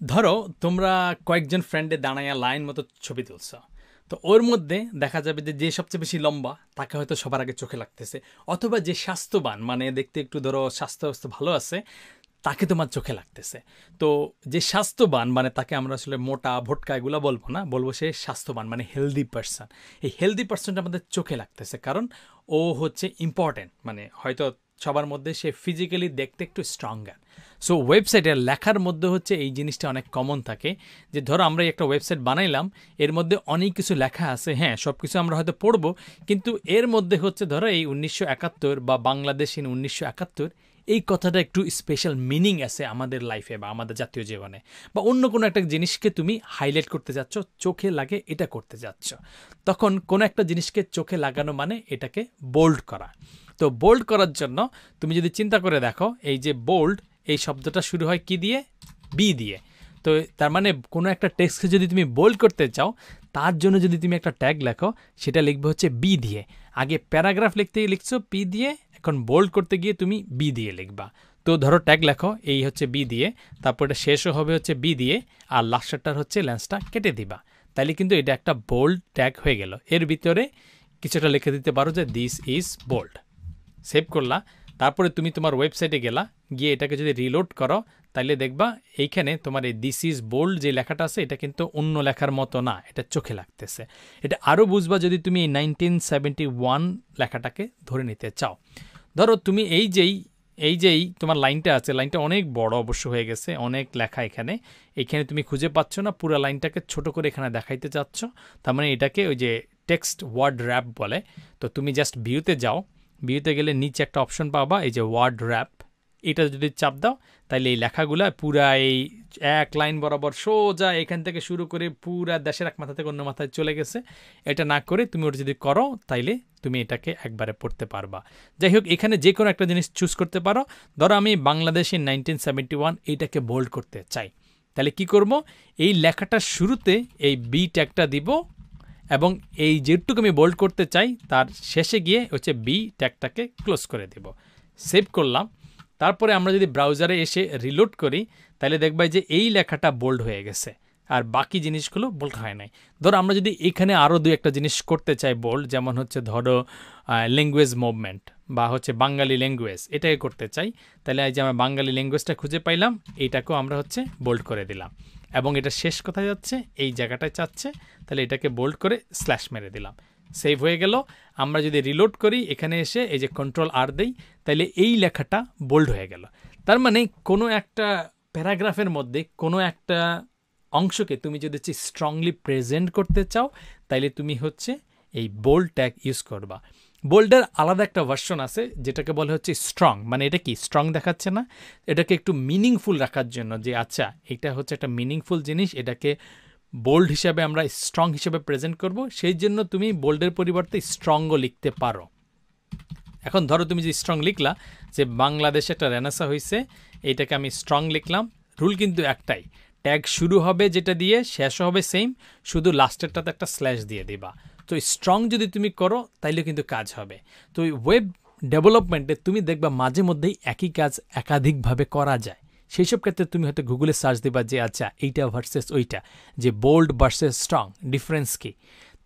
ধরো তোমরা কয়েকজন ফ্রেন্ডে দাঁড়াইয়া লাইন মতো ছবি তুলছ, তো ওর মধ্যে দেখা যাবে যে যে সবচেয়ে বেশি লম্বা তাকে হয়তো সবার আগে চোখে লাগতেছে, অথবা যে স্বাস্থ্যবান মানে দেখতে একটু ধরো স্বাস্থ্য ভালো আছে তাকে তোমার চোখে লাগতেছে। তো যে স্বাস্থ্যবান মানে তাকে আমরা আসলে মোটা ভোটকা এগুলো বলবো না, বলবো সে স্বাস্থ্যবান মানে হেলদি পার্সন। এই হেলদি পার্সনটা আমাদের চোখে লাগতেছে কারণ ও হচ্ছে ইম্পর্টেন্ট, মানে হয়তো সবার মধ্যে সে ফিজিক্যালি দেখতে একটু স্ট্রঙ্গার। সো ওয়েবসাইটের লেখার মধ্যে হচ্ছে এই জিনিসটা অনেক কমন থাকে, যে ধরো আমরা একটা ওয়েবসাইট বানাইলাম, এর মধ্যে অনেক কিছু লেখা আছে, হ্যাঁ সব কিছু আমরা হয়তো পড়বো, কিন্তু এর মধ্যে হচ্ছে ধরো এই 1971 বা বাংলাদেশ ইন 1971 এই কথাটা একটু স্পেশাল মিনিং আছে আমাদের লাইফে বা আমাদের জাতীয় জীবনে, বা অন্য কোনো একটা জিনিসকে তুমি হাইলাইট করতে যাচ্ছ, চোখে লাগে এটা করতে যাচ্ছ, তখন কোনো একটা জিনিসকে চোখে লাগানো মানে এটাকে বোল্ড করা। তো বোল্ড করার জন্য তুমি যদি চিন্তা করে দেখো, এই যে বোল্ড এই শব্দটা শুরু হয় কি দিয়ে? বি দিয়ে। তো তার মানে কোনো একটা টেক্সটকে যদি তুমি বোল্ড করতে চাও, তার জন্য যদি তুমি একটা ট্যাগ লেখো, সেটা লিখবে হচ্ছে বি দিয়ে। আগে প্যারাগ্রাফ লিখতে লিখছো পি দিয়ে, এখন বোল্ড করতে গিয়ে তুমি বি দিয়ে লিখবা। তো ধরো ট্যাগ লেখো এই হচ্ছে বি দিয়ে, তারপর এটা শেষও হবে হচ্ছে বি দিয়ে, আর লাস্টারটার হচ্ছে লেন্সটা কেটে দিবা। তাইলে কিন্তু এটা একটা বোল্ড ট্যাগ হয়ে গেল। এর ভিতরে কিছুটা লিখে দিতে পারো যে দিস ইজ বোল্ড। সেভ করলা, তারপরে তুমি তোমার ওয়েবসাইটে গেলা, গিয়ে এটাকে যদি রিলোড করো, তাহলে দেখবা এইখানে তোমার এই দিস ইজ বোল্ড যে লেখাটা আছে এটা কিন্তু অন্য লেখার মতো না, এটা চোখে লাগতেছে। এটা আরও বুঝবা যদি তুমি এই 1971 লেখাটাকে ধরে নিতে চাও। ধরো তুমি এই যেই তোমার লাইনটা আছে, লাইনটা অনেক বড় অবশ্য হয়ে গেছে, অনেক লেখা এখানে, এখানে তুমি খুঁজে পাচ্ছ না, পুরো লাইনটাকে ছোট করে এখানে দেখাইতে চাচ্ছ, তার মানে এটাকে ওই যে টেক্সট ওয়ার্ড র্যাপ বলে। তো তুমি জাস্ট ভিউতে যাও, ভিউতে গেলে নিচে একটা অপশন পাবা এই যে ওয়ার্ড র্যাপ, এটা যদি চাপ দাও তাহলে এই লেখাগুলা পুরা এই এক লাইন বরাবর সোজা এখান থেকে শুরু করে পুরা দেশের এক মাথা থেকে অন্য মাথায় চলে গেছে। এটা না করে তুমি ওটা যদি করো তাইলে তুমি এটাকে একবারে পড়তে পারবা। যাই হোক, এখানে যে কোনো একটা জিনিস চুজ করতে পারো। ধরো আমি বাংলাদেশের 1971 এইটাকে বোল্ড করতে চাই, তাহলে কি করব? এই লেখাটার শুরুতে এই বি ট্যাগটা দিব, এবং এই যেটুকু আমি বোল্ড করতে চাই তার শেষে গিয়ে হচ্ছে বি ট্যাগটাকে ক্লোজ করে দেব। সেভ করলাম। তারপরে আমরা যদি ব্রাউজারে এসে রিলোড করি, তাহলে দেখবা যে এই লেখাটা বোল্ড হয়ে গেছে, আর বাকি জিনিসগুলো বোল্ড হয় নাই। ধরো আমরা যদি এখানে আরও দু একটা জিনিস করতে চাই বোল্ড, যেমন হচ্ছে ধরো ল্যাঙ্গুয়েজ মুভমেন্ট বা হচ্ছে বাঙালি ল্যাঙ্গুয়েজ, এটাকে করতে চাই, তাহলে এই যে আমরা বাঙালি ল্যাঙ্গুয়েজটা খুঁজে পাইলাম, এইটাকেও আমরা হচ্ছে বোল্ড করে দিলাম, এবং এটা শেষ কোথায় যাচ্ছে? এই জায়গাটায় চাচ্ছে, তাহলে এটাকে বোল্ড করে স্ল্যাশ মেরে দিলাম। সেভ হয়ে গেল। আমরা যদি রিলোড করি, এখানে এসে এই যে কন্ট্রোল আর দেই, তাহলে এই লেখাটা বোল্ড হয়ে গেল। তার মানে কোনো একটা প্যারাগ্রাফের মধ্যে কোনো একটা অংশকে তুমি যদি স্ট্রংলি প্রেজেন্ট করতে চাও, তাইলে তুমি হচ্ছে এই বোল্ড ট্যাগ ইউজ করবা। বোল্ডের আলাদা একটা ভার্সন আছে যেটাকে বলে হচ্ছে স্ট্রং, মানে এটা কি স্ট্রং দেখাচ্ছে না, এটাকে একটু মিনিংফুল রাখার জন্য, যে আচ্ছা এটা হচ্ছে একটা মিনিংফুল জিনিস, এটাকে বোল্ড হিসাবে আমরা স্ট্রং হিসেবে প্রেজেন্ট করব, সেই জন্য তুমি বোল্ডের পরিবর্তে স্ট্রংও লিখতে পারো। এখন ধরো তুমি যে স্ট্রং লিখলা যে বাংলাদেশে একটা রেনেসা হয়েছে, এইটাকে আমি স্ট্রং লিখলাম। রুল কিন্তু একটাই, ট্যাগ শুরু হবে যেটা দিয়ে, শেষও হবে সেম, শুধু লাস্টেরটাতে একটা স্ল্যাশ দিয়ে দিবা। তো স্ট্রং যদি তুমি করো তাইলে কিন্তু কাজ হবে। তো ওয়েব ডেভেলপমেন্টে তুমি দেখবা মাঝে মধ্যেই একই কাজ একাধিকভাবে করা যায়। সেই সব ক্ষেত্রে তুমি হয়তো গুগলে সার্চ দিবা যে আচ্ছা এইটা ভার্সেস ওইটা, যে বোল্ড ভার্সেস স্ট্রং ডিফারেন্স কী,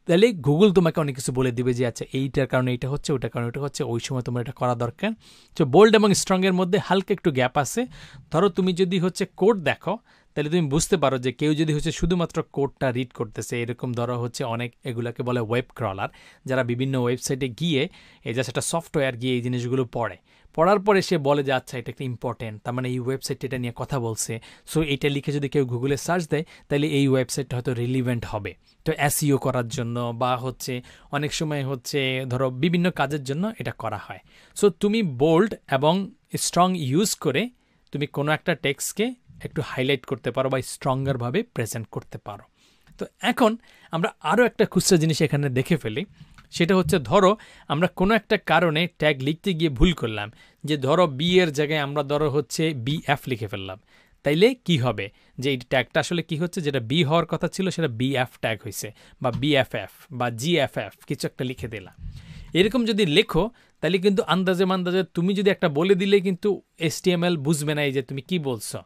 তাহলে গুগল তোমাকে অনেক কিছু বলে দিবে যে আচ্ছা এইটার কারণে এইটা হচ্ছে, ওইটার কারণে ওইটা হচ্ছে, ওই সময় তোমার এটা করা দরকার। তো বোল্ড এবং স্ট্রংয়ের মধ্যে হালকা একটু গ্যাপ আছে। ধরো তুমি যদি হচ্ছে কোড দেখো, তাহলে তুমি বুঝতে পারো যে কেউ যদি হচ্ছে শুধুমাত্র কোডটা রিড করতেছে, এরকম ধরো হচ্ছে অনেক, এগুলাকে বলে ওয়েব ক্রলার, যারা বিভিন্ন ওয়েবসাইটে গিয়ে এই জাস্ট একটা সফটওয়্যার গিয়ে এই জিনিসগুলো পড়ার পরে সে বলে যে আচ্ছা এটা একটা ইম্পর্টেন্ট, তার মানে এই ওয়েবসাইটটা এটা নিয়ে কথা বলছে, সো এটা লিখে যদি কেউ গুগলে সার্চ দেয় তাহলে এই ওয়েবসাইটটা হয়তো রিলিভেন্ট হবে। তো এসইও করার জন্য বা হচ্ছে অনেক সময় হচ্ছে ধরো বিভিন্ন কাজের জন্য এটা করা হয়। সো তুমি বোল্ড এবং স্ট্রং ইউজ করে তুমি কোনো একটা টেক্সটকে একটু হাইলাইট করতে পারো বা স্ট্রঙ্গারভাবে প্রেজেন্ট করতে পারো। তো এখন আমরা আরও একটা খুচরা জিনিস এখানে দেখে ফেলি, সেটা হচ্ছে ধরো আমরা কোনো একটা কারণে ট্যাগ লিখতে গিয়ে ভুল করলাম, যে ধরো বি এর জায়গায় আমরা ধরো হচ্ছে বিএফ লিখে ফেললাম, তাইলে কি হবে? যে এই ট্যাগটা আসলে কি হচ্ছে, যেটা বি হওয়ার কথা ছিল সেটা বিএফ ট্যাগ হয়েছে, বা বিএফএফ বা জিএফএফ কিছু একটা লিখে দিলাম। এরকম যদি লেখো তাহলে কিন্তু আন্দাজে তুমি যদি একটা বলে দিলে কিন্তু HTML বুঝবে না এই যে তুমি কি বলছো।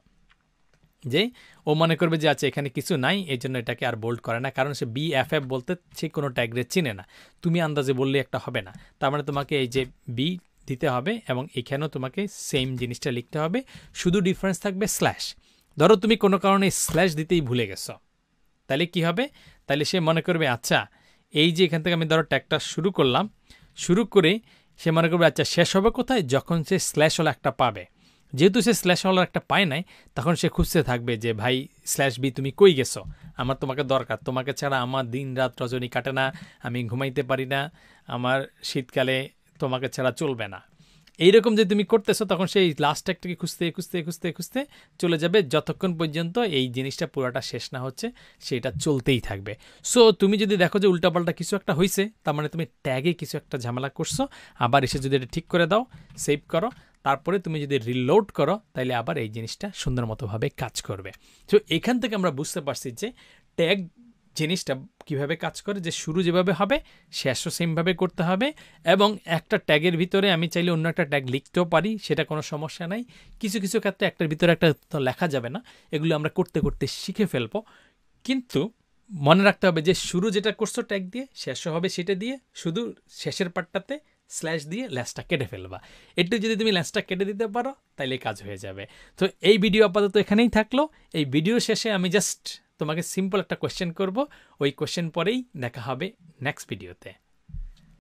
যে ও মনে করবে যে আচ্ছা এখানে কিছু নাই, এই জন্য এটাকে আর বোল্ড করে না, কারণ সে BFF বলতে সে কোনো ট্যাগরে চিনে না। তুমি আন্দাজে বললে একটা হবে না, তার মানে তোমাকে এই যে বি দিতে হবে এবং এখানেও তোমাকে সেম জিনিসটা লিখতে হবে, শুধু ডিফারেন্স থাকবে স্ল্যাশ। ধরো তুমি কোনো কারণে স্ল্যাশ দিতেই ভুলে গেছো, তাহলে কি হবে? তাহলে সে মনে করবে আচ্ছা এই যে এখান থেকে আমি ধরো ট্যাগটা শুরু করলাম, শুরু করে সে মনে করবে আচ্ছা শেষ হবে কোথায়, যখন সে স্ল্যাশওয়ালা একটা পাবে। যেহেতু সে স্ল্যাশওয়ালা একটা পায় নাই, তখন সে খুঁজতে থাকবে যে ভাই স্ল্যাশ বি তুমি কই গেছো, আমার তোমাকে দরকার, তোমাকে ছাড়া আমার দিন রাত রজনী কাটে না, আমি ঘুমাইতে পারি না, আমার শীতকালে তোমাকে ছাড়া চলবে না। এইরকম যে তুমি করতেছো, তখন সেই লাস্ট ট্যাগটাকে খুঁজতে খুঁজতে খুঁজতে খুঁজতে চলে যাবে, যতক্ষণ পর্যন্ত এই জিনিসটা পুরোটা শেষ না হচ্ছে সেটা চলতেই থাকবে। সো তুমি যদি দেখো যে উল্টাপাল্টা কিছু একটা হয়েছে, তার মানে তুমি ট্যাগে কিছু একটা ঝামেলা করছো, আবার এসে যদি এটা ঠিক করে দাও, সেভ করো, তারপরে তুমি যদি রিলোড করো, তাহলে আবার এই জিনিসটা সুন্দর মতোভাবে কাজ করবে। তো এখান থেকে আমরা বুঝতে পারছি যে ট্যাগ জিনিসটা কিভাবে কাজ করে, যে শুরু যেভাবে হবে শেষও সেমভাবে করতে হবে, এবং একটা ট্যাগের ভিতরে আমি চাইলে অন্য একটা ট্যাগ লিখতেও পারি, সেটা কোনো সমস্যা নাই। কিছু কিছু ক্ষেত্রে একটার ভিতরে একটা তো লেখা যাবে না, এগুলো আমরা করতে করতে শিখে ফেলবো। কিন্তু মনে রাখতে হবে যে শুরু যেটা করছো ট্যাগ দিয়ে, শেষও হবে সেটা দিয়ে, শুধু শেষের পার্টটাতে স্ল্যাশ দিয়ে ল্যাসটা কেটে ফেলবা। একটু যদি তুমি ল্যাসটা কেটে দিতে পারো, তাহলে কাজ হয়ে যাবে। তো এই ভিডিও আপাতত এখানেই থাকলো। এই ভিডিও শেষে আমি জাস্ট তোমাকে সিম্পল একটা কোয়েশ্চেন করব, ওই কোয়েশ্চেন পরেই দেখা হবে নেক্সট ভিডিওতে।